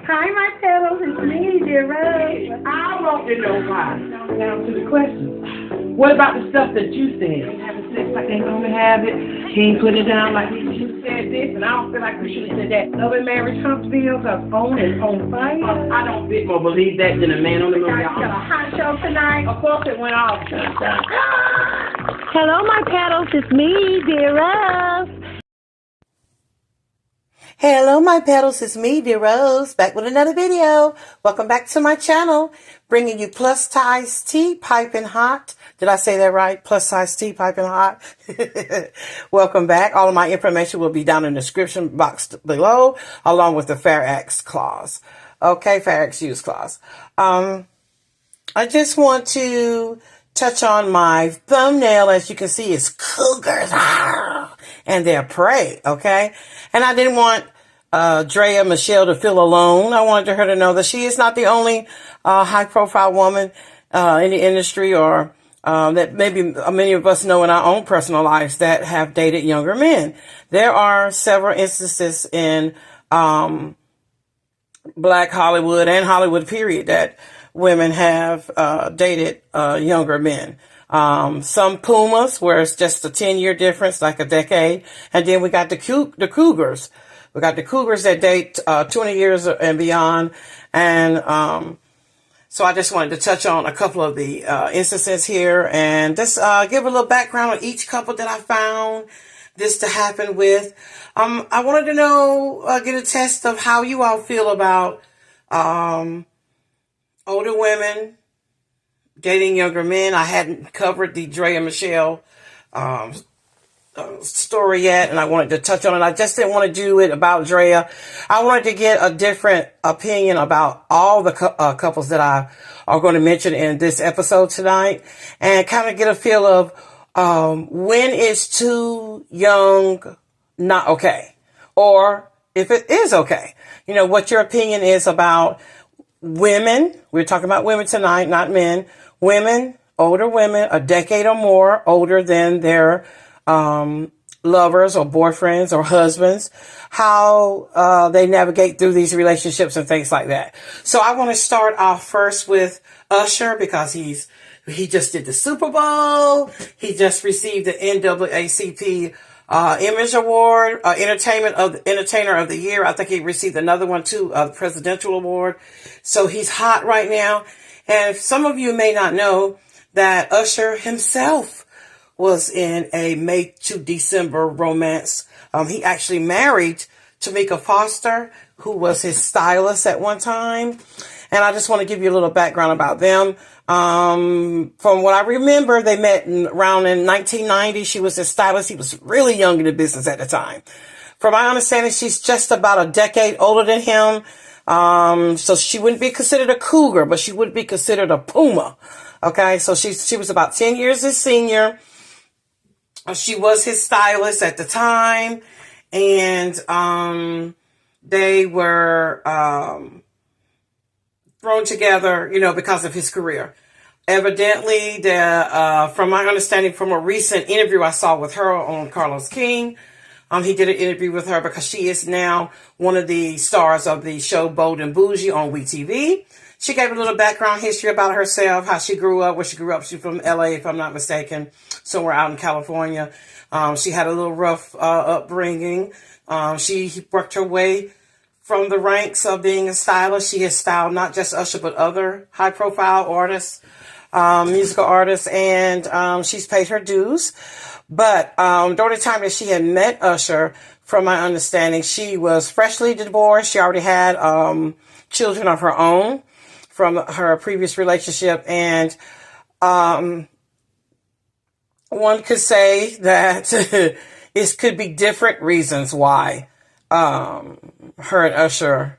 Hi, my petals. It's me, dear Rose. I want to know why. Down to the question. What about the stuff that you said? Having sex like they normally have it. He ain't put it down like you said this, and I don't feel like we should have said that. Love and Marriage Huntsville, because on and on fire. I don't bit more believe that than a man on the moon. Guys, got a hot show tonight. Of course it went off. Hello, my petals. It's me, dear Rose. Hello, my petals. It's me, Dear Rose, back with another video. Welcome back to my channel, bringing you plus size tea, piping hot. Did I say that right? Plus size tea, piping hot. Welcome back. All of my information will be down in the description box below, along with the Fair Acts clause. Okay, Fair Acts use clause. I just want to touch on my thumbnail. As you can see, it's cougars. And their prey, okay? And I didn't want Drea Michelle to feel alone. I wanted her to know that she is not the only high-profile woman in the industry, or that maybe many of us know in our own personal lives that have dated younger men. There are several instances in Black Hollywood and Hollywood period that women have dated younger men. Some Pumas, where it's just a 10-year difference, like a decade. And then we got the Cougars. We got the Cougars that date 20 years and beyond. And so I just wanted to touch on a couple of the instances here, and just give a little background on each couple that I found this to happen with. I wanted to know, get a test of how you all feel about older women dating younger men. I hadn't covered the Drea Michelle story yet, and I wanted to touch on it. I just didn't want to do it about Drea. I wanted to get a different opinion about all the couples that I are going to mention in this episode tonight, and kind of get a feel of when is too young not okay, or if it is okay. You know, what your opinion is about women. We're talking about women tonight, not men. Women, older women, a decade or more older than their lovers or boyfriends or husbands, how they navigate through these relationships and things like that. So I want to start off first with Usher, because he just did the Super Bowl. He just received the NAACP Image Award, Entertainer of the Year. I think he received another one too, the Presidential Award. So he's hot right now. And some of you may not know that Usher himself was in a May to December romance. He actually married Tameka Foster, who was his stylist at one time. And I just want to give you a little background about them. From what I remember, they met around in 1990. She was his stylist. He was really young in the business at the time. From my understanding, she's just about a decade older than him. So she wouldn't be considered a cougar, but she would be considered a puma. Okay. So she was about 10 years his senior. She was his stylist at the time, and, they were, thrown together, you know, because of his career. Evidently, from my understanding from a recent interview I saw with her on Carlos King, he did an interview with her because she is now one of the stars of the show Bold and Bougie on WeTV. She gave a little background history about herself, how she grew up, where she grew up. She's from LA, if I'm not mistaken, somewhere out in California. She had a little rough upbringing. She worked her way from the ranks of being a stylist. She has styled not just Usher, but other high-profile artists, musical artists, and she's paid her dues. But during the time that she had met Usher, from my understanding, she was freshly divorced. She already had children of her own from her previous relationship. And one could say that it could be different reasons why her and Usher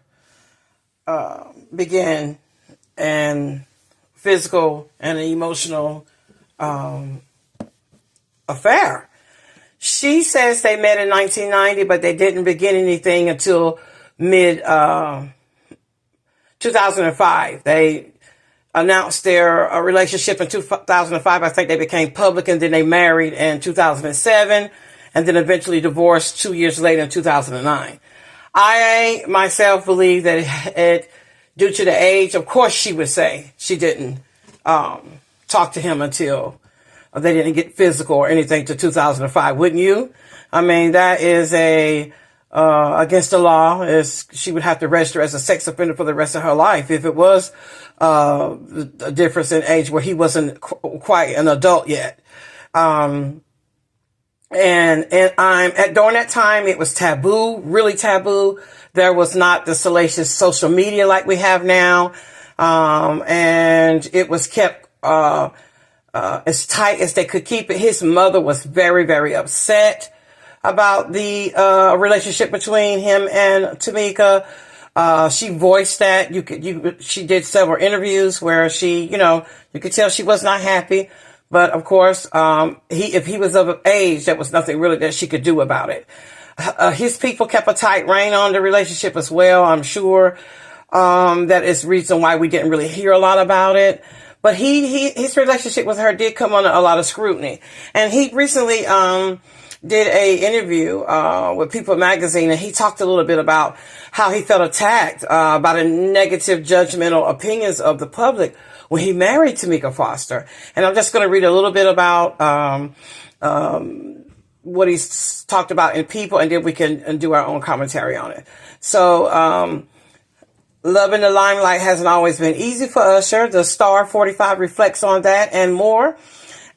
began an physical and an emotional affair. She says they met in 1990, but they didn't begin anything until mid 2005. They announced their relationship in 2005. I think they became public, and then they married in 2007, and then eventually divorced 2 years later in 2009. I myself believe that it due to the age, of course she would say she didn't talk to him until they didn't get physical or anything to 2005, wouldn't you? I mean, that is against the law. She would have to register as a sex offender for the rest of her life if it was a difference in age where he wasn't quite an adult yet. And during that time, it was taboo, really taboo. There was not the salacious social media like we have now. And it was kept, as tight as they could keep it. His mother was very, very upset about the, relationship between him and Tameka. She voiced that. She did several interviews where you could tell she was not happy. But of course, if he was of age, there was nothing really that she could do about it. His people kept a tight rein on the relationship as well. I'm sure, that is the reason why we didn't really hear a lot about it. But his relationship with her did come under a lot of scrutiny. And he recently, did a interview, with People magazine, and he talked a little bit about how he felt attacked, by the negative judgmental opinions of the public when he married Tameka Foster. And I'm just going to read a little bit about, what he's talked about in People, and then we can do our own commentary on it. So, loving the limelight hasn't always been easy for Usher. The Star 45 reflects on that and more.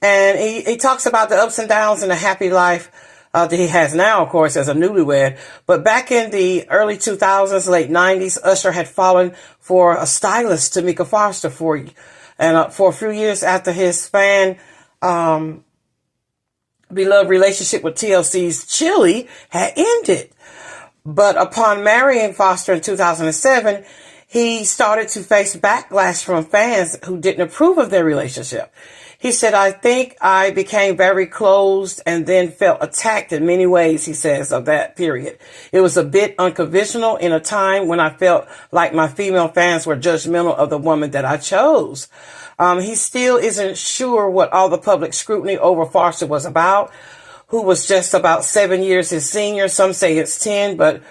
And he talks about the ups and downs and the happy life that he has now, of course, as a newlywed. But back in the early 2000s, late 90s, Usher had fallen for a stylist, Tameka Foster, for a few years after his beloved relationship with TLC's Chili had ended. But upon marrying Foster in 2007, he started to face backlash from fans who didn't approve of their relationship. He said, I think I became very closed and then felt attacked in many ways, he says, of that period. It was a bit unconventional in a time when I felt like my female fans were judgmental of the woman that I chose. He still isn't sure what all the public scrutiny over Foster was about, who was just about 7 years his senior. Some say it's 10, but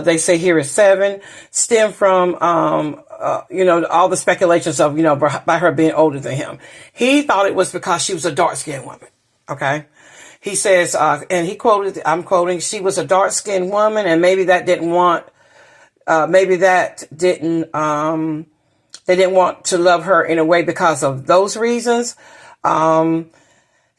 they say here it's 7. Stem from, all the speculations of, by her being older than him. He thought it was because she was a dark-skinned woman. Okay. He says, and I'm quoting, she was a dark-skinned woman, and maybe they didn't want to love her in a way because of those reasons.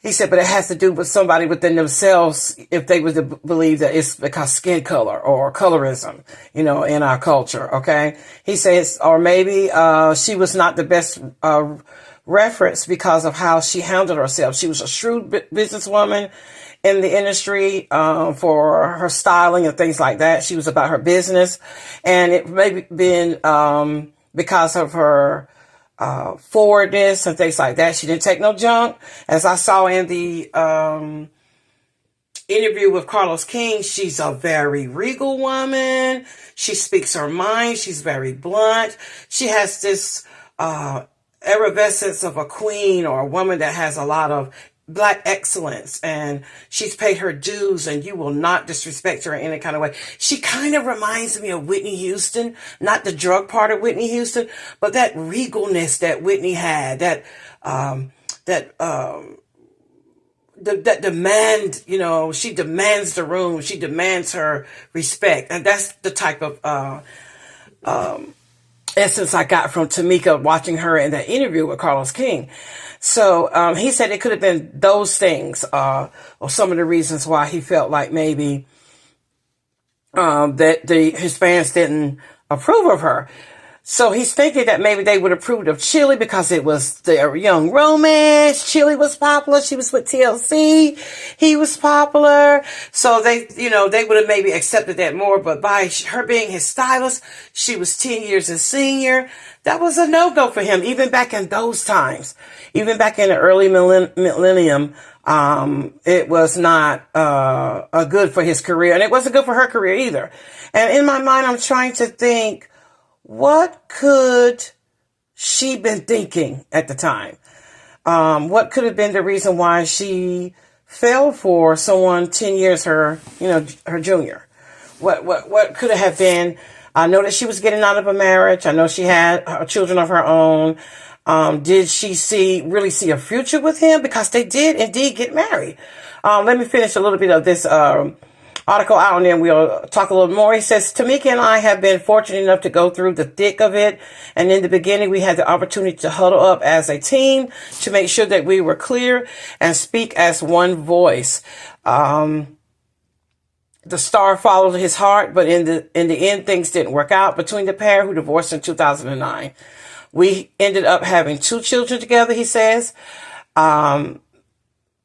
He said, but it has to do with somebody within themselves if they were to believe that it's because skin color or colorism, in our culture. Okay. He says, or maybe, she was not the best, reference because of how she handled herself. She was a shrewd businesswoman in the industry, for her styling and things like that. She was about her business, and it may have been, because of her, forwardness and things like that. She didn't take no junk. As I saw in the interview with Carlos King, she's a very regal woman. She speaks her mind. She's very blunt. She has this effervescence of a queen or a woman that has a lot of Black excellence, and she's paid her dues, and you will not disrespect her in any kind of way. She kind of reminds me of Whitney Houston, not the drug part of Whitney Houston, but that regalness that Whitney had, that demand, she demands the room, she demands her respect, and that's the type of essence I got from Tameka watching her in that interview with Carlos King. So he said it could have been those things, or some of the reasons why he felt like maybe that his fans didn't approve of her. So he's thinking that maybe they would approve of Chili because it was their young romance. Chili was popular. She was with TLC. He was popular. So they would have maybe accepted that more. But by her being his stylist, she was 10 years his senior. That was a no-go for him, even back in those times. Even back in the early millennium, it was not good for his career. And it wasn't good for her career either. And in my mind, I'm trying to think, what could she been thinking at the time? What could have been the reason why she fell for someone 10 years her junior? what could have been. I know that she was getting out of a marriage. I know she had children of her own. Did she really see a future with him? Because they did indeed get married. Let me finish a little bit of this article out, and then we'll talk a little more. He says, Tameka and I have been fortunate enough to go through the thick of it. And in the beginning, we had the opportunity to huddle up as a team to make sure that we were clear and speak as one voice. The star followed his heart, but in the end, things didn't work out between the pair, who divorced in 2009. We ended up having 2 children together, he says.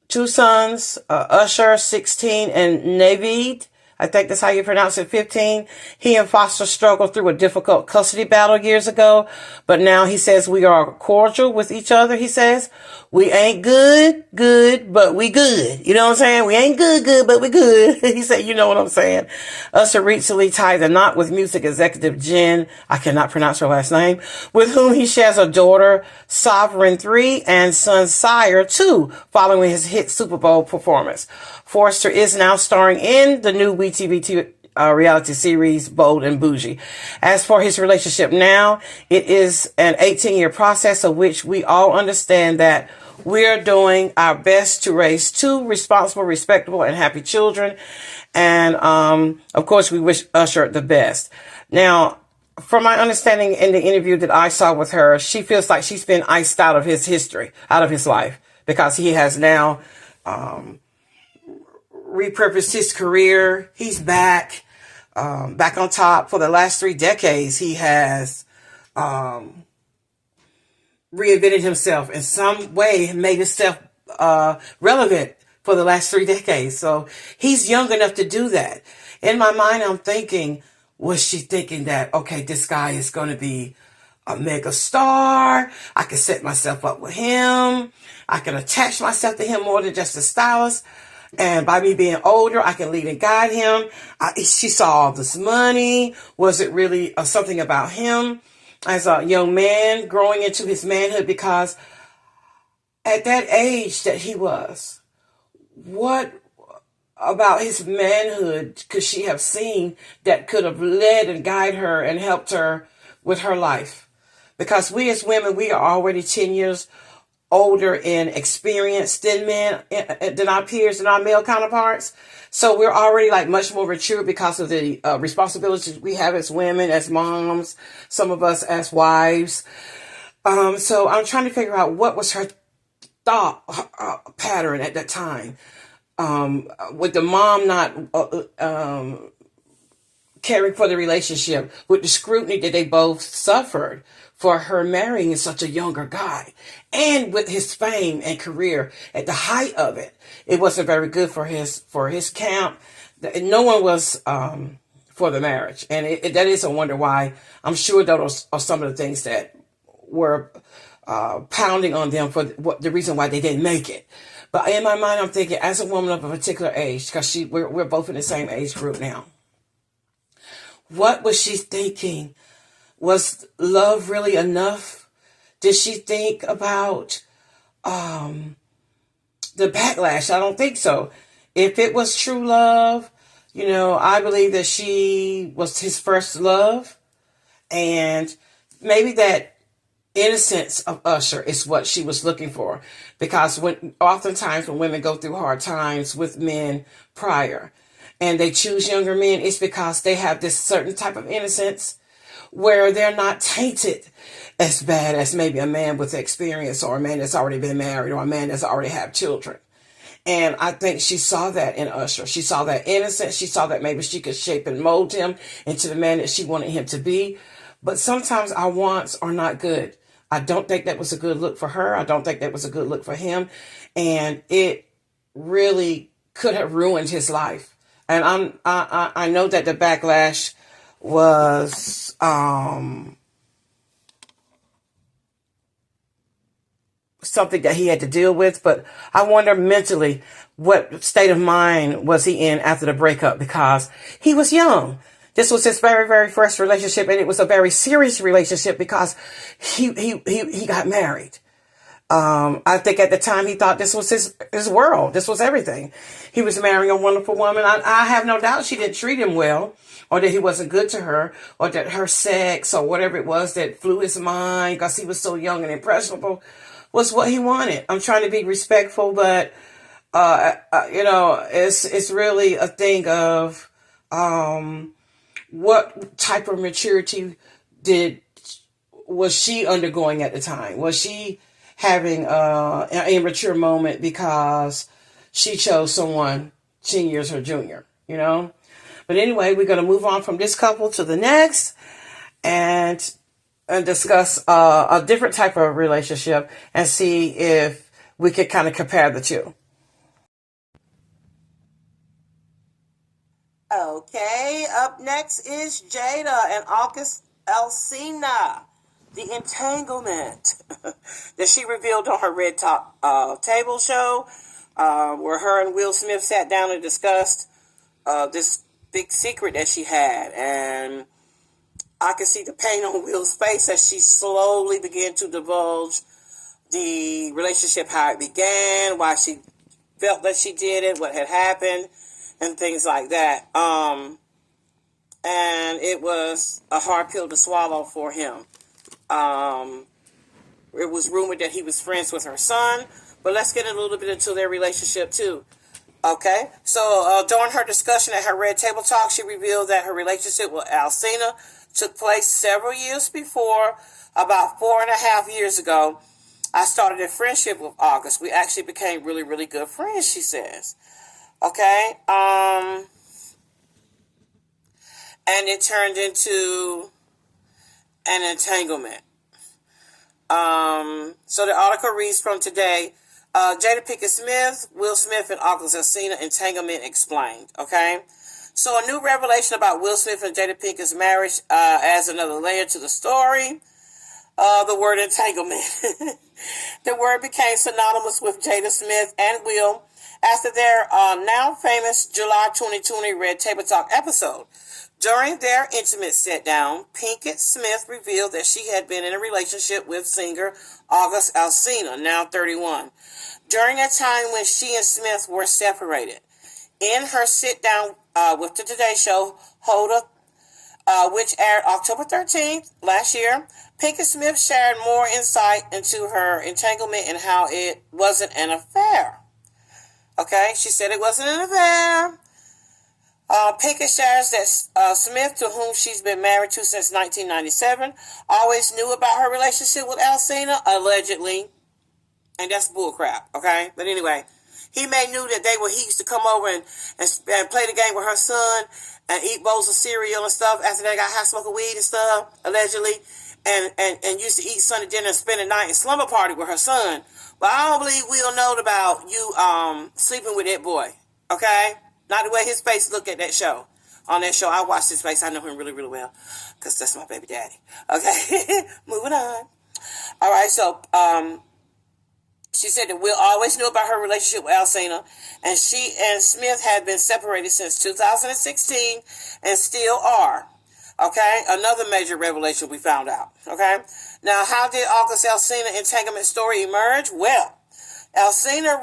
2 sons, Usher, 16, and Naveed, I think that's how you pronounce it, 15. He and Foster struggled through a difficult custody battle years ago, but now he says we are cordial with each other, he says. We ain't good, but we good. You know what I'm saying? We ain't good, but we good. He said, you know what I'm saying? Usher recently tied the knot with music executive Jen, I cannot pronounce her last name, with whom he shares a daughter, Sovereign 3, and son, Sire 2, following his hit Super Bowl performance. Forster is now starring in the new WeTV reality series Bold and Bougie. As for his relationship now, it is an 18-year process of which we all understand that we're doing our best to raise 2 responsible, respectable, and happy children. And, of course, we wish Usher the best. Now, from my understanding in the interview that I saw with her, she feels like she's been iced out of his history, out of his life, because he has now, repurposed his career. He's back on top. For the last 3 decades, he has reinvented himself in some way, made himself relevant for the last 3 decades. So he's young enough to do that. In my mind, I'm thinking, was she thinking that, okay, this guy is going to be a mega star. I can set myself up with him. I can attach myself to him more than just a stylist. And by me being older, I can lead and guide him. She saw all this money. Was it really something about him as a young man growing into his manhood? Because at that age that he was, what about his manhood could she have seen that could have led and guided her and helped her with her life? Because we as women, we are already 10 years older in experience than our peers and our male counterparts. So we're already like much more mature because of the responsibilities we have as women, as moms, some of us as wives. So I'm trying to figure out what was her thought pattern at that time. With the mom not caring for the relationship, with the scrutiny that they both suffered for her marrying such a younger guy, and with his fame and career at the height of it, it wasn't very good for his camp. No one was for the marriage, and that is a wonder why. I'm sure those are some of the things that were pounding on them for the reason why they didn't make it. But in my mind, I'm thinking, as a woman of a particular age, because we're both in the same age group now, what was she thinking? Was love really enough? Did she think about the backlash? I don't think so. If it was true love, I believe that she was his first love. And maybe that innocence of Usher is what she was looking for. Because oftentimes when women go through hard times with men prior and they choose younger men, it's because they have this certain type of innocence where they're not tainted as bad as maybe a man with experience, or a man that's already been married, or a man that's already had children. And I think she saw that in Usher. She saw that innocence. She saw that maybe she could shape and mold him into the man that she wanted him to be. But sometimes our wants are not good. I don't think that was a good look for her. I don't think that was a good look for him. And it really could have ruined his life. And I know that the backlash was something that he had to deal with, but I wonder mentally what state of mind was he in after the breakup, because he was young. This was his very, very first relationship, and it was a very serious relationship because he got married. I think at the time he thought this was his world. This was everything. He was marrying a wonderful woman. I have no doubt she didn't treat him well. or that he wasn't good to her, or that her sex or whatever it was that flew his mind because he was so young and impressionable was what he wanted. I'm trying to be respectful, but it's really a thing of what type of maturity was she undergoing at the time? Was she having an immature moment because she chose someone 10 years her junior, But anyway, we're going to move on from this couple to the next and discuss a different type of relationship and see if we could kind of compare the two. Okay, up next is Jada and Alsina. The entanglement that she revealed on her Red Top Table show, where her and Will Smith sat down and discussed this big secret that she had. And I could see the pain on Will's face as she slowly began to divulge the relationship, how it began, why she felt that she did it, what had happened, and things like that. And it was a hard pill to swallow for him. It was rumored that he was friends with her son, but let's get a little bit into their relationship too. Okay, so during her discussion at her Red Table Talk, she revealed that her relationship with Alsina took place several years before. About 4.5 years ago, I started a friendship with August. We actually became really, really good friends, she says. Okay, and it turned into an entanglement. So the article reads from today, Jada Pinkett Smith, Will Smith, and August Alsina entanglement explained. Okay, so a new revelation about Will Smith and Jada Pinkett's marriage adds another layer to the story. The word entanglement. The word became synonymous with Jada Smith and Will after their now famous July 2020 Red Table Talk episode. During their intimate sit-down, Pinkett Smith revealed that she had been in a relationship with singer August Alsina, now 31, during a time when she and Smith were separated. In her sit-down with the Today Show, Hoda, which aired October 13th last year, Pinkett Smith shared more insight into her entanglement and how it wasn't an affair. Okay, she said it wasn't an affair. Pinkett shares that Smith, to whom she's been married to since 1997, always knew about her relationship with Alsina, allegedly. And that's bullcrap, okay? But anyway, he knew that he used to come over and play the game with her son and eat bowls of cereal and stuff after they got high smoking weed and stuff, allegedly. And used to eat Sunday dinner and spend the night in slumber party with her son. But I don't believe Will know about you sleeping with that boy, okay? Not the way his face looked at that show. On that show, I watched his face. I know him really, really well. Because that's my baby daddy. Okay? Moving on. All right, so she said that Will always knew about her relationship with Alsina. And she and Smith had been separated since 2016 and still are. Okay? Another major revelation we found out. Okay? Now, how did August Alsina entanglement story emerge? Well, Alsina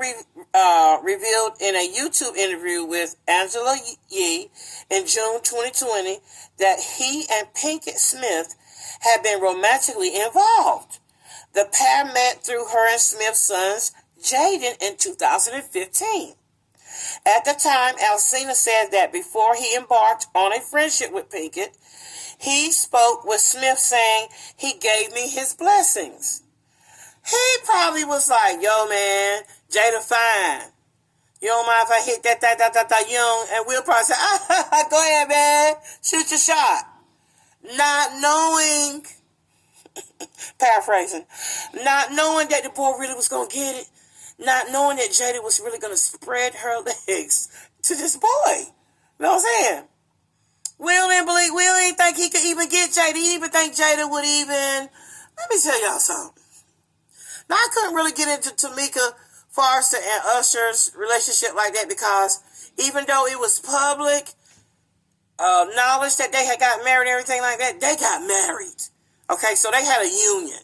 revealed in a YouTube interview with Angela Yee in June 2020 that he and Pinkett Smith had been romantically involved. The pair met through her and Smith's sons, Jaden, in 2015. At the time, Alsina said that before he embarked on a friendship with Pinkett, he spoke with Smith saying he gave me his blessings. He probably was like, yo, man, Jada fine. You don't mind if I hit that, young? And Will probably say, go ahead, man. Shoot your shot. Not knowing, paraphrasing, not knowing that the boy really was going to get it. Not knowing that Jada was really going to spread her legs to this boy. You know what I'm saying? Will didn't think he could even get Jada. He didn't even think Jada would even. Let me tell y'all something. Now, I couldn't really get into Tameka Forrester and Usher's relationship like that because even though it was public knowledge that they had got married and everything like that, they got married. Okay, so they had a union.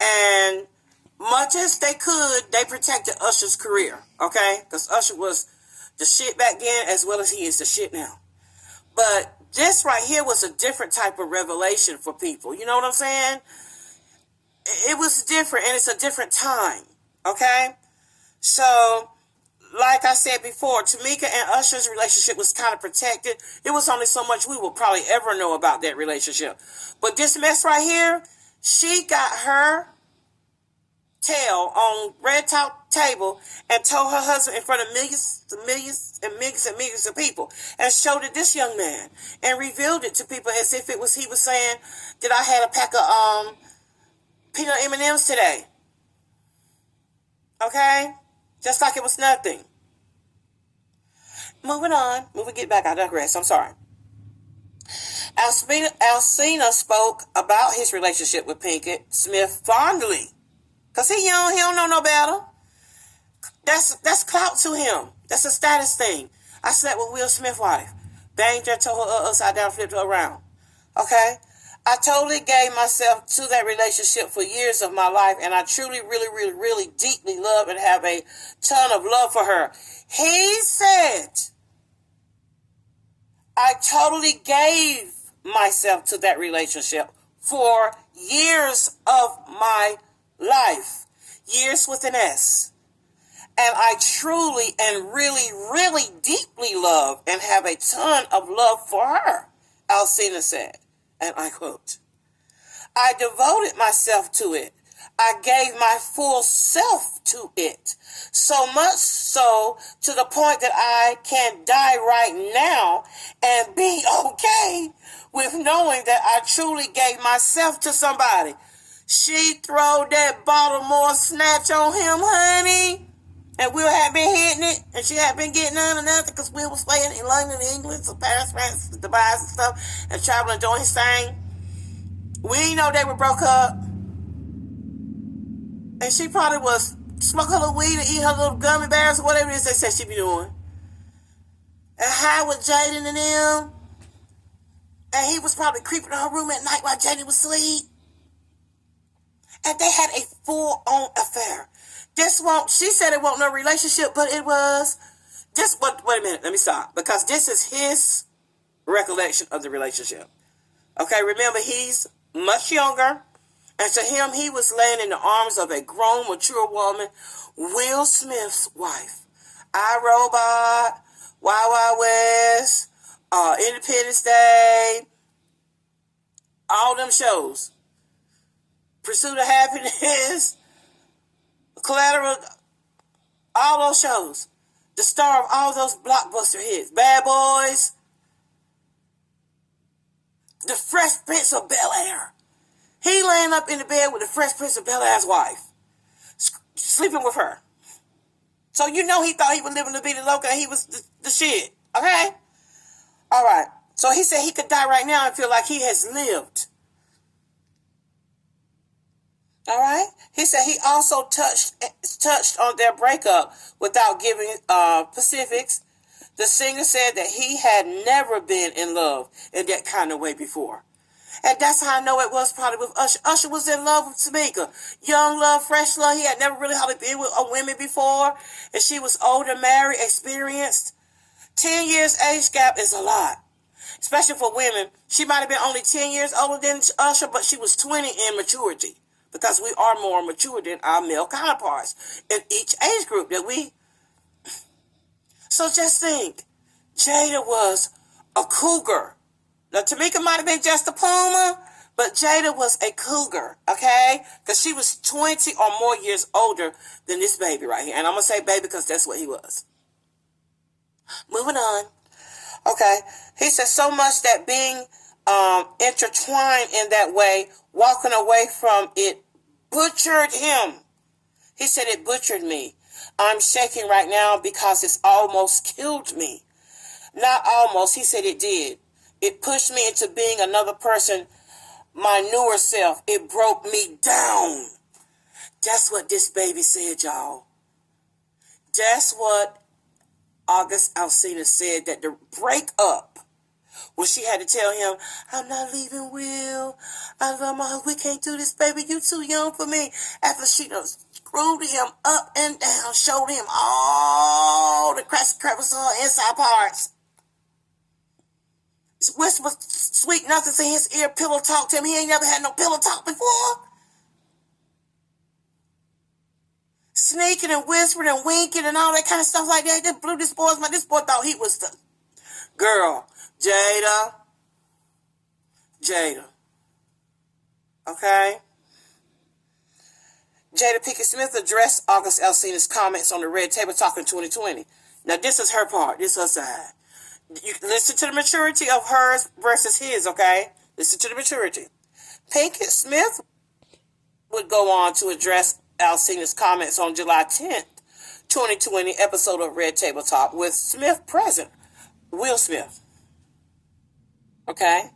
And much as they could, they protected Usher's career. Okay, because Usher was the shit back then as well as he is the shit now. But this right here was a different type of revelation for people. You know what I'm saying? It was different, and it's a different time. Okay? So, like I said before, Tameka and Usher's relationship was kind of protected. It was only so much we will probably ever know about that relationship. But this mess right here, she got her tail on red top table and told her husband in front of millions of people, and showed it this young man and revealed it to people as if it was he was saying that I had a pack of peanut M&Ms today. Okay? Just like it was nothing. Moving on. Get back. I digress. I'm sorry. Alsina spoke about his relationship with Pinkett Smith fondly. Because he young, he don't know no better. That's clout to him. That's a status thing. I slept with Will Smith's wife. Banged her, told her upside down, flipped her around. Okay? I totally gave myself to that relationship for years of my life, and I truly, really, really, really deeply love and have a ton of love for her. He said, I totally gave myself to that relationship for years of my life. Years with an S. And I truly and really, really deeply love and have a ton of love for her, Alsina said. And I quote, I devoted myself to it. I gave my full self to it. So much so to the point that I can die right now and be okay with knowing that I truly gave myself to somebody. She throwed that Baltimore snatch on him, honey. And Will had been hitting it, and she had been getting none or nothing because Will was staying in London, England, so Paris, France, Dubai, and stuff, and traveling, doing his thing. We didn't know they were broke up. And she probably was smoking her little weed and eating her little gummy bears or whatever it is they said she be doing. And high with Jada and them. And he was probably creeping in her room at night while Jada was asleep. And they had a full-on affair. She said it wasn't no relationship, but it was. Wait a minute, let me stop. Because this is his recollection of the relationship. Okay, remember, he's much younger. And to him, he was laying in the arms of a grown, mature woman, Will Smith's wife. iRobot, Wild Wild West, Independence Day, all them shows. Pursuit of Happiness, Collateral, all those shows. The star of all those blockbuster hits. Bad Boys. The Fresh Prince of Bel-Air. He laying up in the bed with the Fresh Prince of Bel-Air's wife. Sleeping with her. So you know he thought he was living the vida loca and he was the shit. Okay? Alright. So he said he could die right now and feel like he has lived. All right. He said he also touched on their breakup without giving specifics. The singer said that he had never been in love in that kind of way before. And that's how I know it was probably with Usher. Usher was in love with Tameka. Young love, fresh love. He had never really hardly been with a woman before. And she was older, married, experienced. 10 years age gap is a lot. Especially for women. She might have been only 10 years older than Usher, but she was 20 in maturity. Because we are more mature than our male counterparts in each age group that we. So just think, Jada was a cougar. Now Tameka might have been just a puma, but Jada was a cougar, okay? Because she was 20 or more years older than this baby right here. And I'm going to say baby because that's what he was. Moving on. Okay. He said so much that being intertwined in that way, walking away from it, butchered him. He said it butchered me. I'm shaking right now because it's almost killed me. Not almost. He said it did. It pushed me into being another person, my newer self. It broke me down. That's what this baby said, y'all. That's what August Alsina said, that the breakup, when she had to tell him, I'm not leaving Will. I love my husband. We can't do this, baby. You too young for me. After she done screwed him up and down, showed him all the crevices on inside parts. whisper sweet nothings in his ear, pillow talk to him. He ain't never had no pillow talk before. Sneaking and whispering and winking and all that kind of stuff like that. That blew this boy's mind. This boy thought he was the girl. Jada. Okay? Jada Pinkett Smith addressed August Alsina's comments on the Red Table Talk in 2020. Now, this is her part. This is her side. You listen to the maturity of hers versus his, okay? Listen to the maturity. Pinkett Smith would go on to address Alsina's comments on July 10th, 2020 episode of Red Table Talk with Smith present, Will Smith. Okay?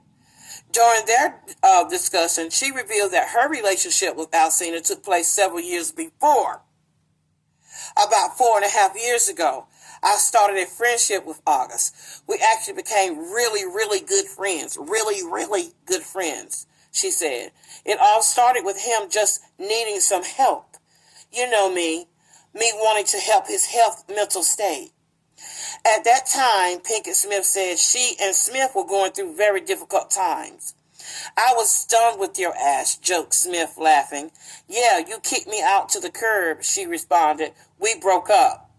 During their discussion, she revealed that her relationship with Alsina took place several years before. About 4.5 years ago, I started a friendship with August. We actually became really, really good friends. Really, really good friends, she said. It all started with him just needing some help. You know me wanting to help his mental state. At that time, Pinkett Smith said she and Smith were going through very difficult times. I was stunned with your ass, joked Smith, laughing. Yeah, you kicked me out to the curb, she responded. We broke up.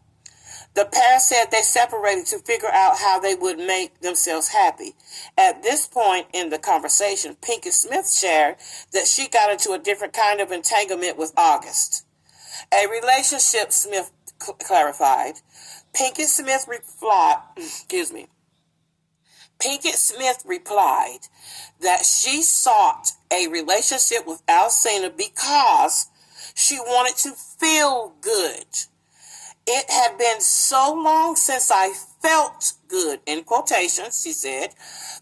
The pair said they separated to figure out how they would make themselves happy. At this point in the conversation, Pinkett Smith shared that she got into a different kind of entanglement with August. A relationship, Smith clarified. Pinkett Smith replied that she sought a relationship with Alsina because she wanted to feel good. It had been so long since I felt good, in quotations, she said.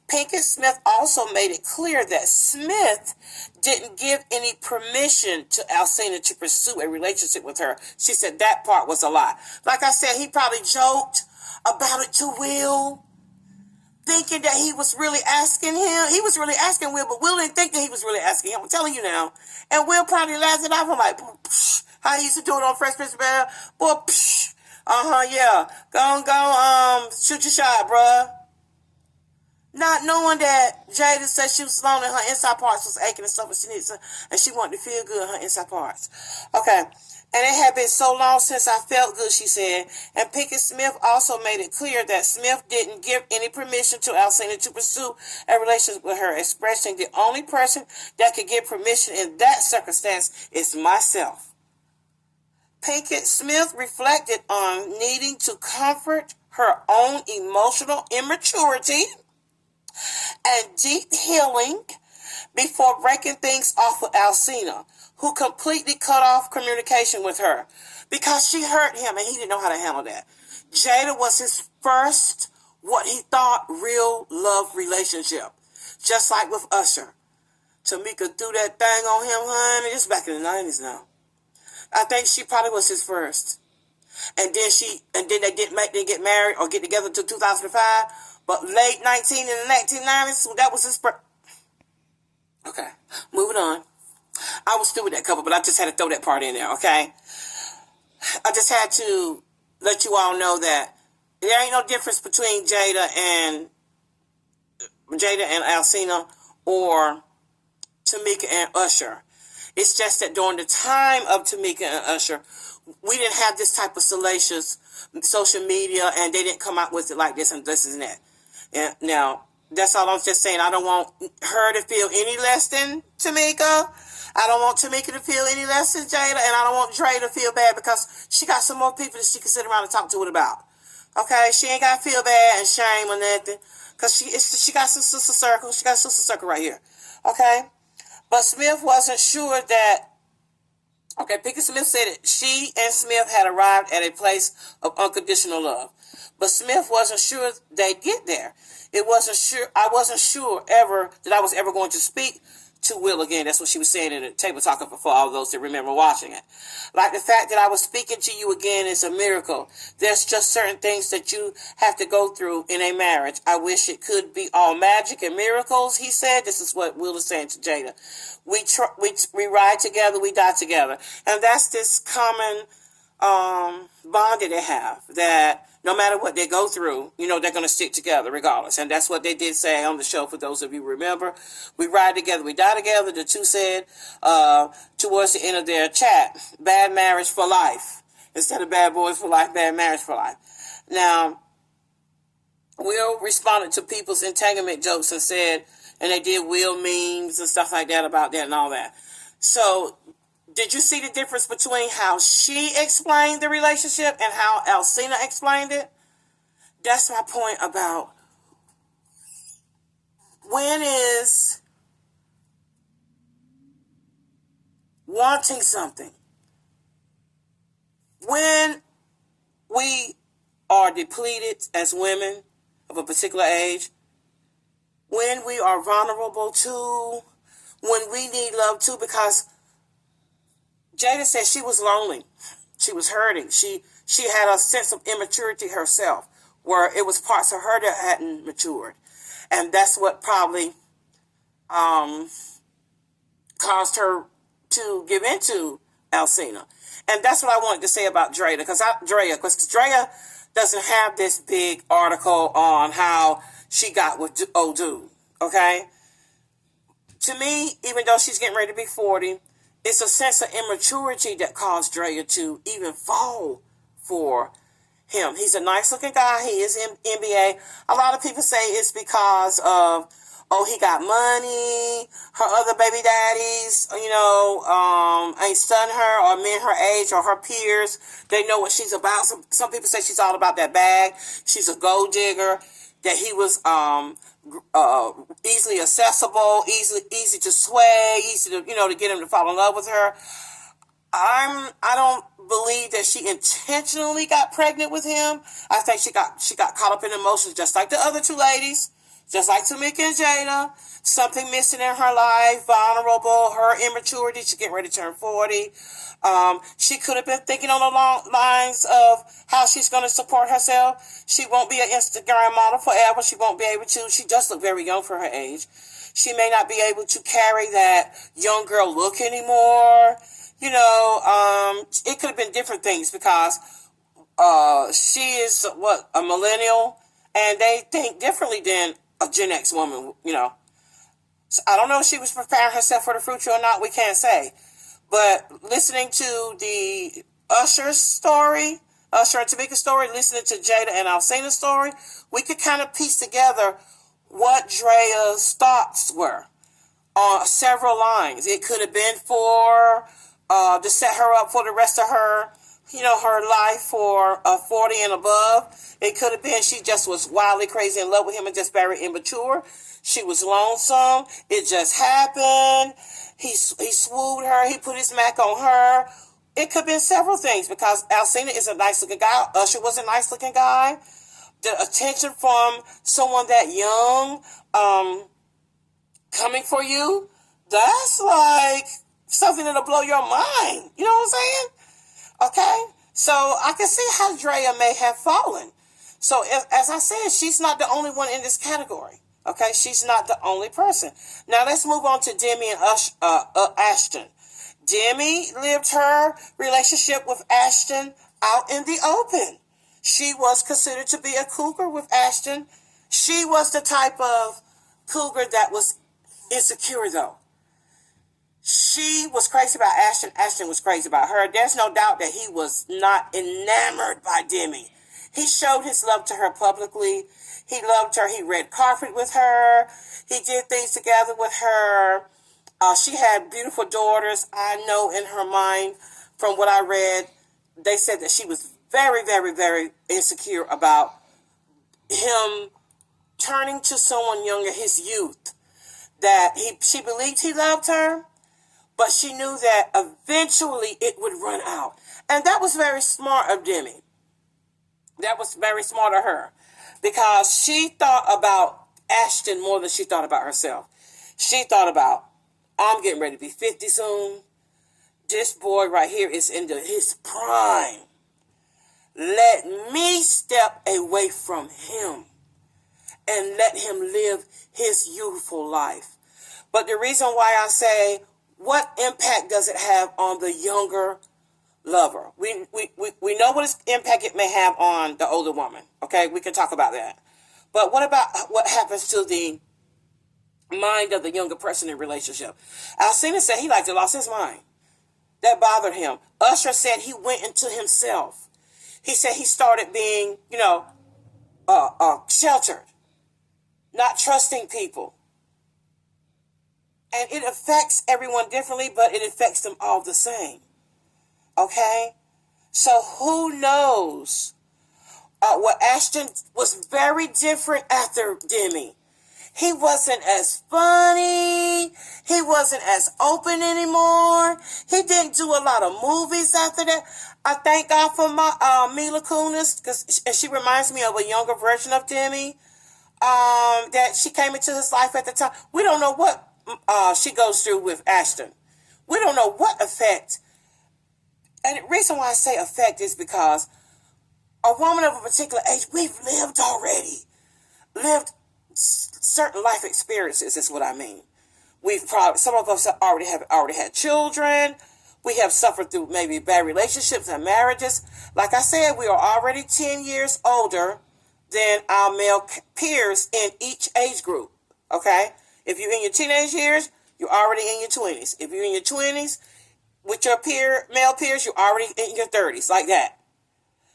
Pinkett Smith also made it clear that Smith didn't give any permission to Alsina to pursue a relationship with her. She said that part was a lie. Like I said, he probably joked about it to Will, thinking that he was really asking him. He was really asking Will, but Will didn't think that he was really asking him. I'm telling you now. And Will probably laughed it off. I'm like, psh, how he used to do it on Fresh Prince of Bel-Air. Boy, psh, yeah. Go, shoot your shot, bruh. Not knowing that Jada said she was lonely, her inside parts was aching and stuff, and she wanted to feel good in her inside parts. Okay. And it had been so long since I felt good, she said. And Pinkett Smith also made it clear that Smith didn't give any permission to Alsina to pursue a relationship with her, expressing the only person that could give permission in that circumstance is myself. Pinkett Smith reflected on needing to comfort her own emotional immaturity and deep healing before breaking things off with Alsina, who completely cut off communication with her because she hurt him and he didn't know how to handle that. Jada was his first, what he thought, real love relationship. Just like with Usher. Tameka threw that thing on him, honey. This is back in the 90s now. I think she probably was his first. And then they didn't get married or get together until 2005. But late 1990s, so that was his first. Okay, moving on. I was still with that couple, but I just had to throw that part in there, okay? I just had to let you all know that there ain't no difference between Jada and Alsina or Tameka and Usher. It's just that during the time of Tameka and Usher, we didn't have this type of salacious social media, and they didn't come out with it like this and this and that. And now, that's all I'm just saying. I don't want her to feel any less than Tameka. I don't want Tameka to feel any less than Jada, and I don't want Drea to feel bad because she got some more people that she can sit around and talk to it about. Okay? She ain't got to feel bad and shame or nothing because she got some sister circle. She got a sister circle right here. Okay? But Smith wasn't sure that. Okay, Pinkett Smith said that she and Smith had arrived at a place of unconditional love. But Smith wasn't sure they'd get there. I wasn't sure ever that I was ever going to speak to Will again. That's what she was saying in the table talking for all those that remember watching it. Like the fact that I was speaking to you again is a miracle. There's just certain things that you have to go through in a marriage. I wish it could be all magic and miracles, he said. This is what Will is saying to Jada. We ride together, we die together. And that's this common bond that they have, that no matter what they go through, they're going to stick together regardless. And that's what they did say on the show, for those of you who remember. We ride together, we die together. The two said towards the end of their chat, bad marriage for life. Instead of bad boys for life, bad marriage for life. Now, Will responded to people's entanglement jokes and said, and they did Will memes and stuff like that about that and all that. So, did you see the difference between how she explained the relationship and how Alsina explained it? That's my point about when is wanting something. When we are depleted as women of a particular age, when we are vulnerable too, when we need love too, because Jada said she was lonely. She was hurting. She had a sense of immaturity herself, where it was parts of her that hadn't matured. And that's what probably caused her to give into Alsina. And that's what I wanted to say about Drea, because Drea doesn't have this big article on how she got with old dude, okay? To me, even though she's getting ready to be 40, it's a sense of immaturity that caused Drea to even fall for him. He's a nice-looking guy. He is in NBA. A lot of people say it's because of, he got money. Her other baby daddies, ain't studying her, or men her age or her peers. They know what she's about. Some people say she's all about that bag. She's a gold digger. That he was easily accessible, easy to sway, easy to to get him to fall in love with her. I don't believe that she intentionally got pregnant with him. I think she got caught up in emotions, just like the other two ladies, just like Tameka and Jada. Something missing in her life, vulnerable, her immaturity. She's getting ready to turn 40. She could have been thinking on the long lines of how she's going to support herself. She won't be an Instagram model forever. She won't be able to. She does look very young for her age. She may not be able to carry that young girl look anymore. It could have been different things, because she is a millennial, and they think differently than a Gen X woman. So I don't know if she was preparing herself for the future or not. We can't say. But listening to the Usher and Tameka story, listening to Jada and Alsina's story, we could kind of piece together what Drea's thoughts were on several lines. It could have been for to set her up for the rest of her, her life for 40 and above. It could have been she just was wildly crazy in love with him and just very immature. She was lonesome. It just happened. He swooned her. He put his Mac on her. It could have been several things, because Alsina is a nice-looking guy. Usher was a nice-looking guy. The attention from someone that young coming for you, that's like something that'll blow your mind. You know what I'm saying? Okay? So I can see how Drea may have fallen. So as I said, she's not the only one in this category. Okay? She's not the only person. Now let's move on to Demi and Ashton. Demi lived her relationship with Ashton out in the open. She was considered to be a cougar with Ashton. She was the type of cougar that was insecure, though. She was crazy about Ashton. Ashton was crazy about her. There's no doubt that he was not enamored by Demi. He showed his love to her publicly. He loved her. He red carpet with her. He did things together with her. She had beautiful daughters. I know in her mind, from what I read, they said that she was very, very, very insecure about him turning to someone younger, his youth. That she believed he loved her, but she knew that eventually it would run out. And that was very smart of Demi. That was very smart of her, because she thought about Ashton more than she thought about herself. She thought about, I'm getting ready to be 50 soon. This boy right here is into his prime. Let me step away from him and let him live his youthful life. But the reason why I say, what impact does it have on the younger lover. We know what impact it may have on the older woman. Okay, we can talk about that. But what about what happens to the mind of the younger person in relationship? Alsina said he like to lost his mind. That bothered him. Usher said he went into himself. He said he started being, sheltered, not trusting people. And it affects everyone differently, but it affects them all the same. Okay? So who knows? What Ashton was very different after Demi. He wasn't as funny. He wasn't as open anymore. He didn't do a lot of movies after that. I thank God for my Mila Kunis, because she reminds me of a younger version of Demi. That she came into his life at the time. We don't know what she goes through with Ashton. We don't know what effect. And the reason why I say effect is because a woman of a particular age, we've lived already. Lived certain life experiences is what I mean. Some of us already had children. We have suffered through maybe bad relationships and marriages. Like I said, we are already 10 years older than our male peers in each age group. Okay? If you're in your teenage years, you're already in your 20s. If you're in your 20s, with your male peers, you're already in your 30s, like that.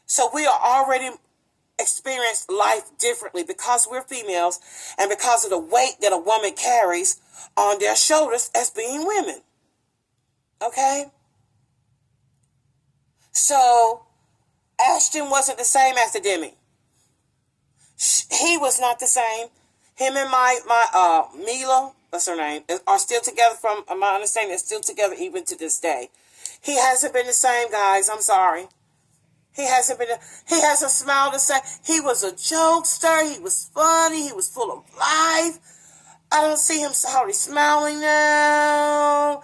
So we are already experienced life differently because we're females and because of the weight that a woman carries on their shoulders as being women. Okay? So, Ashton wasn't the same after Demi. He was not the same. Him and my Mila, that's her name, are still together. From my understanding, they're still together even to this day. He hasn't been the same, guys. I'm sorry. He hasn't smiled the same. He was a jokester. He was funny. He was full of life. I don't see him hardly smiling now.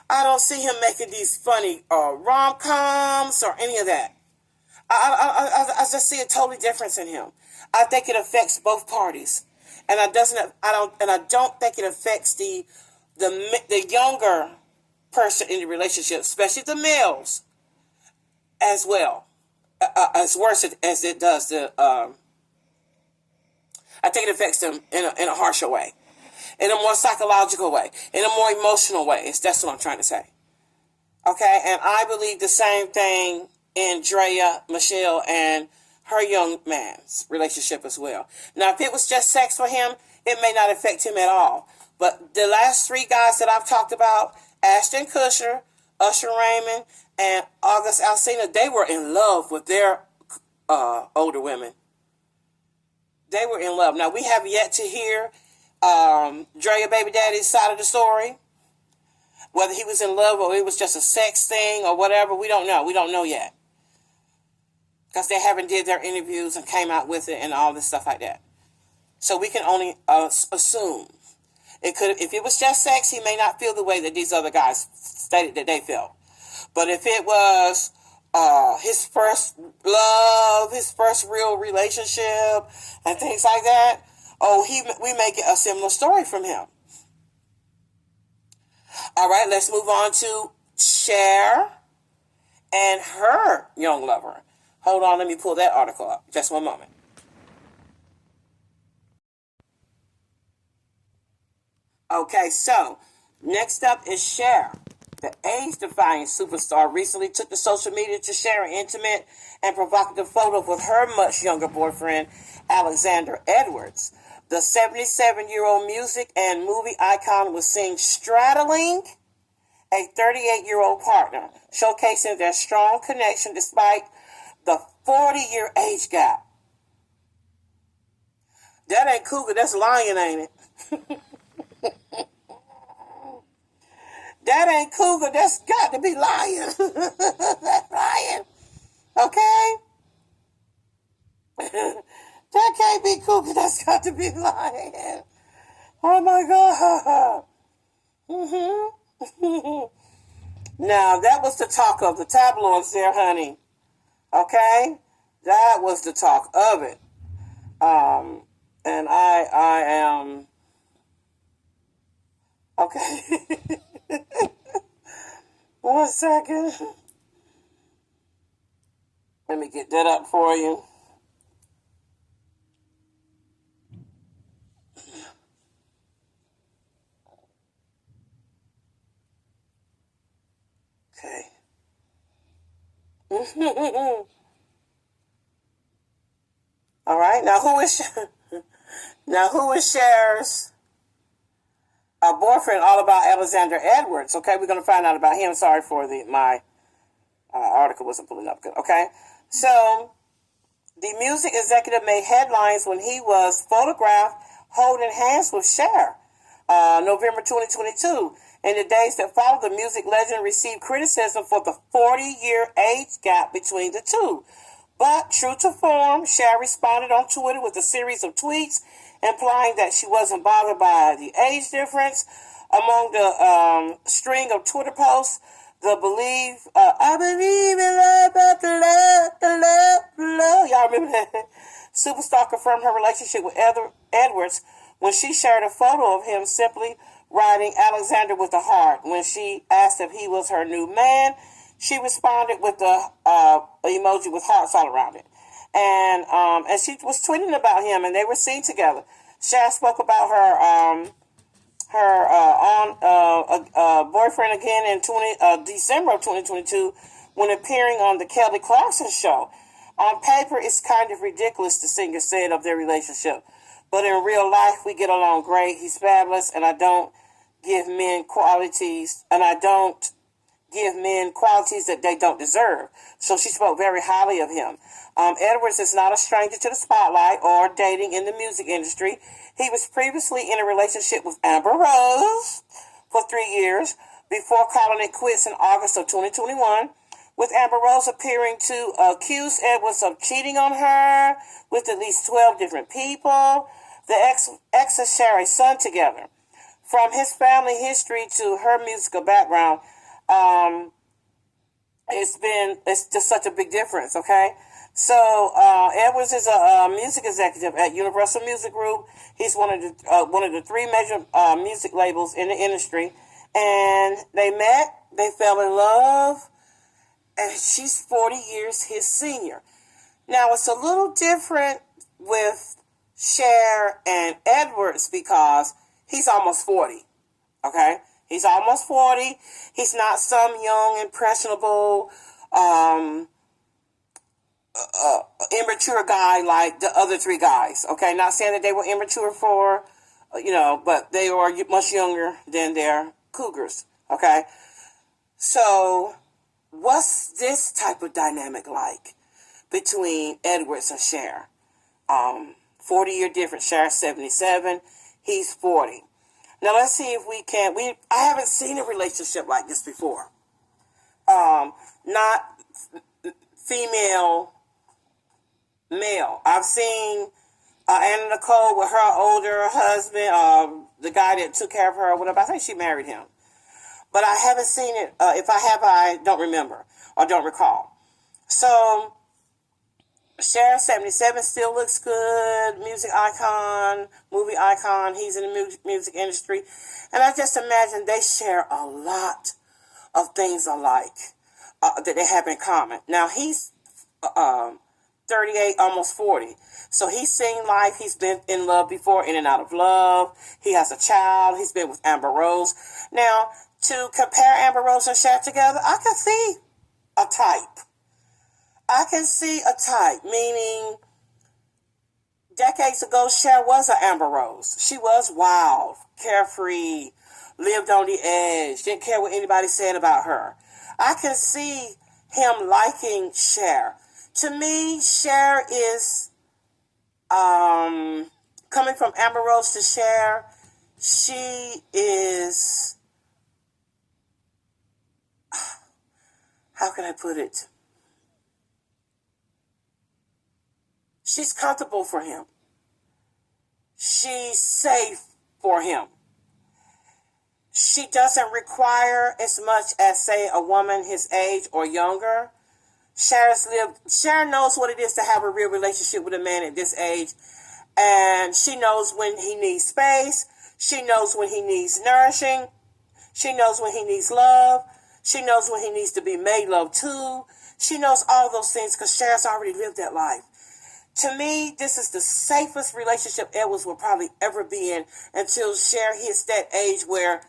I don't see him making these funny rom-coms or any of that. I just see a totally difference in him. I think it affects both parties, and I don't think it affects the younger person in the relationship, especially the males, as well, as worse as it does the. I think it affects them in a harsher way, in a more psychological way, in a more emotional way. That's what I'm trying to say. Okay, and I believe the same thing in Drea Michelle and her young man's relationship as well. Now, if it was just sex for him, it may not affect him at all. But the last three guys that I've talked about, Ashton Kutcher, Usher Raymond, and August Alsina, they were in love with their older women. They were in love. Now, we have yet to hear Drea Baby Daddy's side of the story. Whether he was in love or it was just a sex thing or whatever, we don't know. We don't know yet. Because they haven't did their interviews and came out with it and all this stuff like that. So we can only assume. If it was just sex, he may not feel the way that these other guys stated that they felt. But if it was his first love, his first real relationship, and things like that, we may get a similar story from him. All right, let's move on to Cher and her young lover. Hold on, let me pull that article up. Just one moment. Okay, so next up is Cher. The age-defying superstar recently took to social media to share an intimate and provocative photo with her much younger boyfriend, Alexander Edwards. The 77-year-old music and movie icon was seen straddling a 38-year-old partner, showcasing their strong connection despite the 40-year age gap. That ain't Cougar, that's Lion, ain't it? That ain't Cougar, that's got to be Lion. That's Lion. Okay? That can't be Cougar, that's got to be Lion. Oh my God. Now, that was the talk of the tabloids there, honey. Okay? That was the talk of it. And I am... Okay. 1 second. Let me get that up for you. Okay. All right. Now who is Cher's boyfriend? All about Alexander Edwards. Okay, we're gonna find out about him. Sorry for my article wasn't pulling up good. Okay, so the music executive made headlines when he was photographed holding hands with Cher, November 2022. In the days that followed, the music legend received criticism for the 40-year age gap between the two. But true to form, Cher responded on Twitter with a series of tweets implying that she wasn't bothered by the age difference. Among the string of Twitter posts, I believe in love, love. Y'all remember that? Superstar confirmed her relationship with Edwards when she shared a photo of him simply writing Alexander with a heart. When she asked if he was her new man, she responded with the emoji with hearts all around it. And she was tweeting about him, and they were seen together. Cher spoke about her boyfriend again in December of 2022 when appearing on the Kelly Clarkson show. On paper, it's kind of ridiculous, the singer said of their relationship. But in real life, we get along great. He's fabulous, and I don't give men qualities that they don't deserve. So she spoke very highly of him. Edwards is not a stranger to the spotlight or dating in the music industry. He was previously in a relationship with Amber Rose for 3 years before calling it quits in August of 2021, with Amber Rose appearing to accuse Edwards of cheating on her with at least 12 different people. The ex has shared a son together. From his family history to her musical background, it's just such a big difference, okay? So Edwards is a music executive at Universal Music Group. He's one of the three major music labels in the industry, and they met, they fell in love, and she's 40 years his senior. Now it's a little different with Cher and Edwards because he's almost 40. Okay, he's almost 40. He's not some young, impressionable, immature guy like the other three guys. Okay, not saying that they were immature but they were much younger than their cougars. Okay, so what's this type of dynamic like between Edwards and Cher? 40-year difference. Cher 77, he's 40. Now let's see if we can. I haven't seen a relationship like this before. Not female, male. I've seen Anna Nicole with her older husband, the guy that took care of her or whatever. I think she married him. But I haven't seen it. If I have, I don't remember or don't recall. So Cher 77 still looks good. Music icon, movie icon. He's in the music industry. And I just imagine they share a lot of things alike that they have in common. Now, he's 38, almost 40. So he's seen life. He's been in love before, in and out of love. He has a child. He's been with Amber Rose. Now, to compare Amber Rose and Cher together, I can see a type. I can see a type, meaning decades ago, Cher was an Amber Rose. She was wild, carefree, lived on the edge, didn't care what anybody said about her. I can see him liking Cher. To me, Cher is, coming from Amber Rose to Cher, she is, how can I put it? She's comfortable for him. She's safe for him. She doesn't require as much as, say, a woman his age or younger. Cher knows what it is to have a real relationship with a man at this age. And she knows when he needs space. She knows when he needs nourishing. She knows when he needs love. She knows when he needs to be made love to. She knows all those things because Cher's already lived that life. To me, this is the safest relationship Edwards will probably ever be in until Cher hits that age where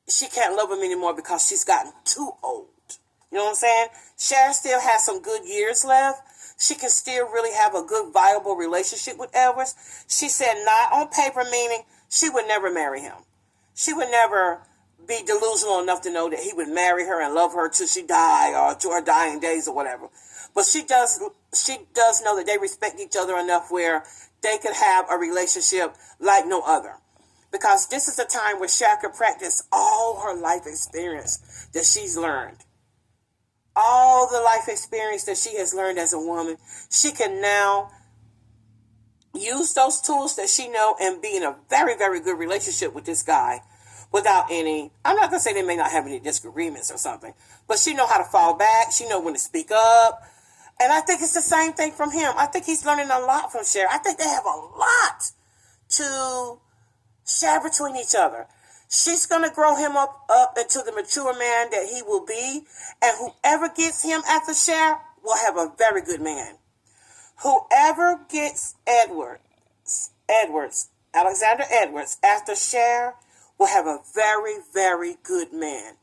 she can't love him anymore because she's gotten too old. You know what I'm saying? Cher still has some good years left. She can still really have a good, viable relationship with Edwards. She said not on paper, meaning she would never marry him. She would never be delusional enough to know that he would marry her and love her till she die or to her dying days or whatever. But she does know that they respect each other enough where they could have a relationship like no other. Because this is a time where Cher could practice all her life experience that she's learned. All the life experience that she has learned as a woman. She can now use those tools that she know and be in a very, very good relationship with this guy without any, I'm not going to say they may not have any disagreements or something, but she know how to fall back. She know when to speak up. And I think it's the same thing from him. I think he's learning a lot from Cher. I think they have a lot to share between each other. She's going to grow him up into the mature man that he will be. And whoever gets him after Cher will have a very good man. Whoever gets Alexander Edwards after Cher will have a very, very good man.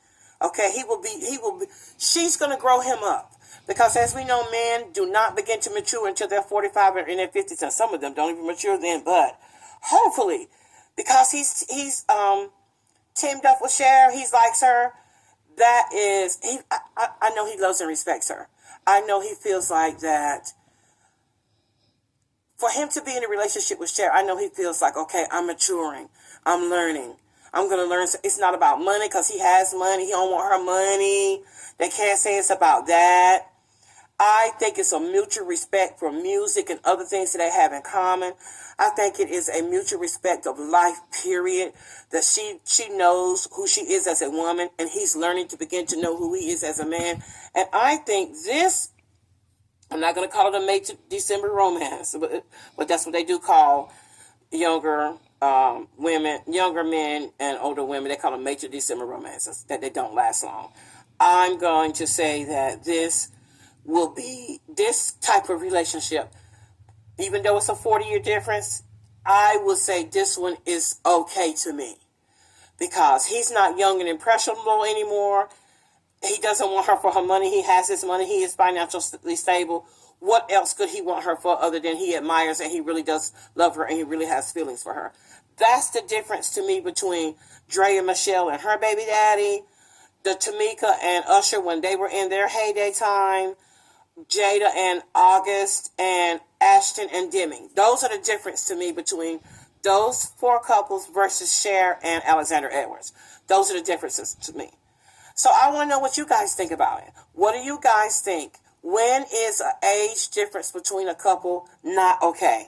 Okay, she's going to grow him up. Because as we know, men do not begin to mature until they're 45 or in their 50s. And some of them don't even mature then. But hopefully, because he's teamed up with Cher, he likes her. I know he loves and respects her. I know he feels like that. For him to be in a relationship with Cher, I know he feels like, okay, I'm maturing. I'm learning. I'm going to learn. It's not about money because he has money. He don't want her money. They can't say it's about that. I think it's a mutual respect for music and other things that they have in common. I think it is a mutual respect of life, period, that she knows who she is as a woman, and he's learning to begin to know who he is as a man. And I think this, I'm not going to call it a May to December romance, but that's what they do call younger women, younger men and older women. They call them May to December romances, that they don't last long. I'm going to say that this will be this type of relationship, even though it's a 40-year difference, I would say this one is okay to me because he's not young and impressionable anymore. He doesn't want her for her money. He has his money. He is financially stable. What else could he want her for other than he admires and he really does love her and he really has feelings for her? That's the difference to me between Drea Michelle and her baby daddy, the Tameka and Usher when they were in their heyday time, Jada and August, and Ashton and Demi. Those are the difference to me between those four couples versus Cher and Alexander Edwards. Those are the differences to me. So I want to know what you guys think about it. What do you guys think? When is an age difference between a couple not okay?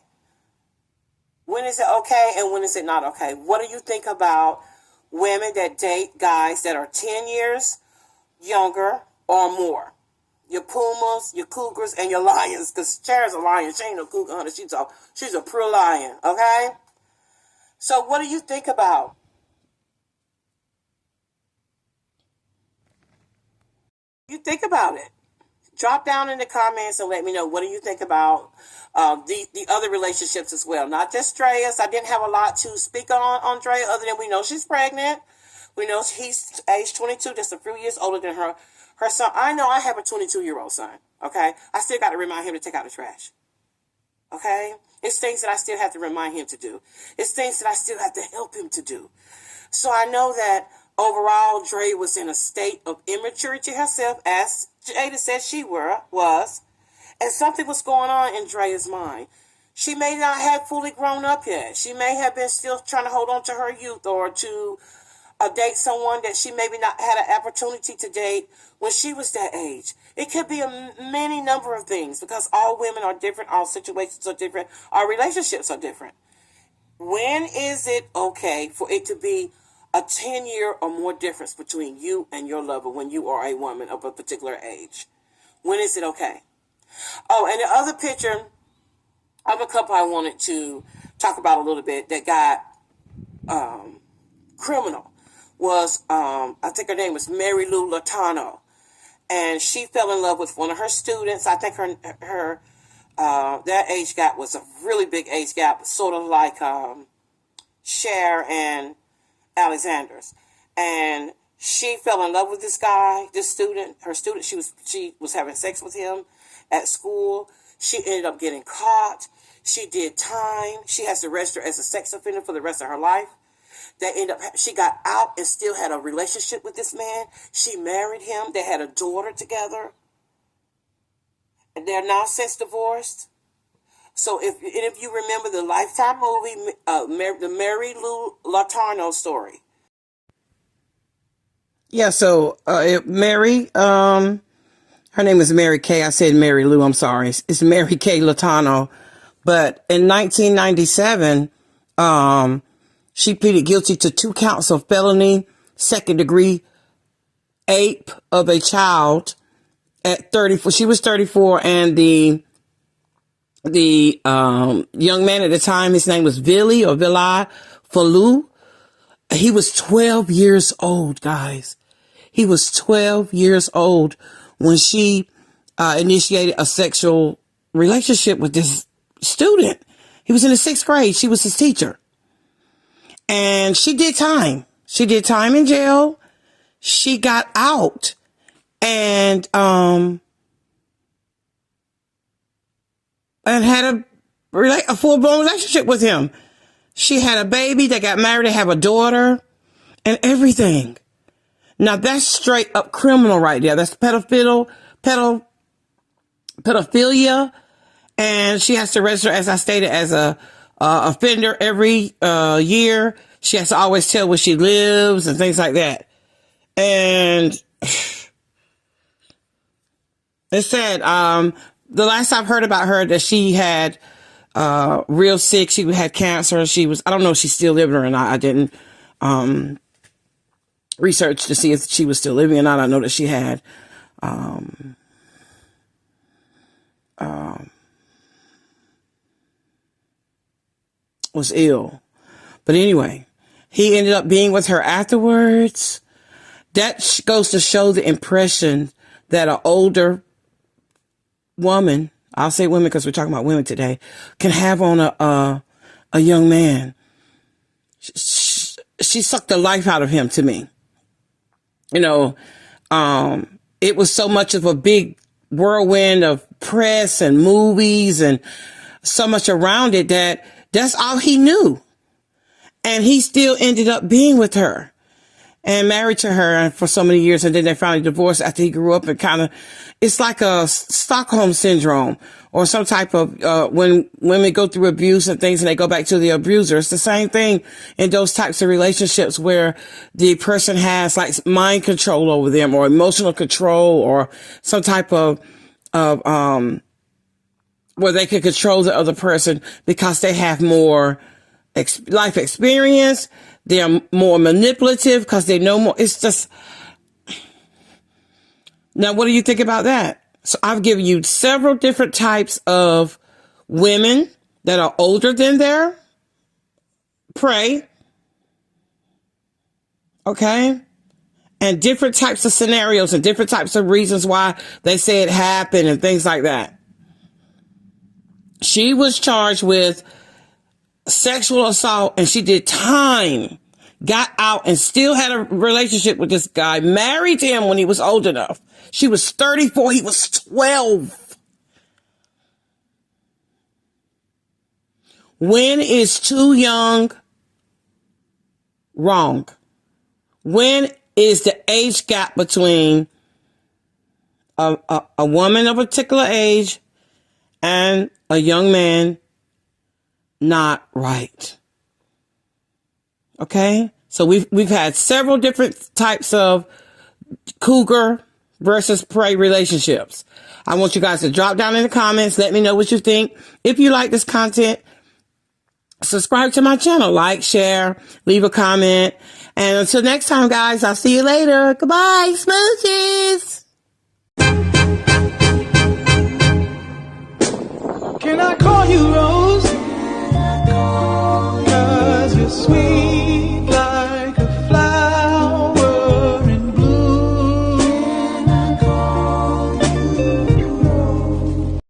When is it okay and when is it not okay? What do you think about women that date guys that are 10 years younger or more? Your Pumas, your Cougars, and your Lions. Because Cher's a lion. She ain't no Cougar hunter. She's a pure lion. Okay? So what do you think about? You think about it. Drop down in the comments and let me know what do you think about the other relationships as well. Not just Drea's. I didn't have a lot to speak on Drea other than we know she's pregnant. We know he's age 22, just a few years older than her son. I know I have a 22-year-old son, okay? I still got to remind him to take out the trash, okay? It's things that I still have to remind him to do. It's things that I still have to help him to do. So I know that overall, Drea was in a state of immaturity herself, as Jada said she was, and something was going on in Drea's mind. She may not have fully grown up yet. She may have been still trying to hold on to her youth or to date someone that she maybe not had an opportunity to date when she was that age. It could be many number of things because all women are different, all situations are different, our relationships are different. When is it okay for it to be a 10-year or more difference between you and your lover when you are a woman of a particular age? When is it okay? Oh, and the other picture of a couple I wanted to talk about a little bit that got criminal was, I think her name was Mary Letourneau. And she fell in love with one of her students. I think their age gap was a really big age gap, sort of like Cher and Alexander's. And she fell in love with this guy, this student, her student. She was having sex with him at school. She ended up getting caught. She did time. She has to register as a sex offender for the rest of her life. She got out and still had a relationship with this man. She married him. They had a daughter together. And they're now since divorced. So if you remember the Lifetime movie, the Mary Letourneau story. Yeah, so Mary, her name is Mary Kay. I said Mary Lou, I'm sorry. It's Mary Kay Letourneau. But in 1997, she pleaded guilty to 2 counts of felony, second-degree ape of a child at 34. She was 34, and the young man at the time, his name was Vili Falou. He was 12 years old, guys. He was 12 years old when she initiated a sexual relationship with this student. He was in the 6th grade. She was his teacher. And she did time. She did time in jail. She got out and had a full-blown relationship with him. She had a baby. They got married. They have a daughter and everything. Now that's straight up criminal right there. That's pedophilia. And she has to register, as I stated, as a offender every year. She has to always tell where she lives and things like that. And it's sad. The last I've heard about her, that she had real sick. She had cancer. I don't know if she's still living or not. I didn't research to see if she was still living or not. I know that she had was ill. But anyway, he ended up being with her afterwards. That goes to show the impression that an older woman, I'll say women because we're talking about women today, can have on a young man. She sucked the life out of him, to me. You know, it was so much of a big whirlwind of press and movies and so much around it that that's all he knew. And he still ended up being with her and married to her for so many years. And then they finally divorced after he grew up, and it's like a Stockholm syndrome or some type of, when women go through abuse and things and they go back to the abuser. It's the same thing in those types of relationships where the person has like mind control over them or emotional control or some type of where they can control the other person because they have more life experience. They're more manipulative because they know more. It's just, now what do you think about that? So I've given you several different types of women that are older than their prey. Okay. And different types of scenarios and different types of reasons why they say it happened and things like that. She was charged with sexual assault and she did time, got out and still had a relationship with this guy, married him when he was old enough. She was 34. He was 12. When is too young wrong? When is the age gap between a woman of a particular age and a young man not right? Okay? So we've had several different types of cougar versus prey relationships. I want you guys to drop down in the comments. Let me know what you think. If you like this content, subscribe to my channel. Like, share, leave a comment. And until next time, guys, I'll see you later. Goodbye. Smooches. Can I call you Rose?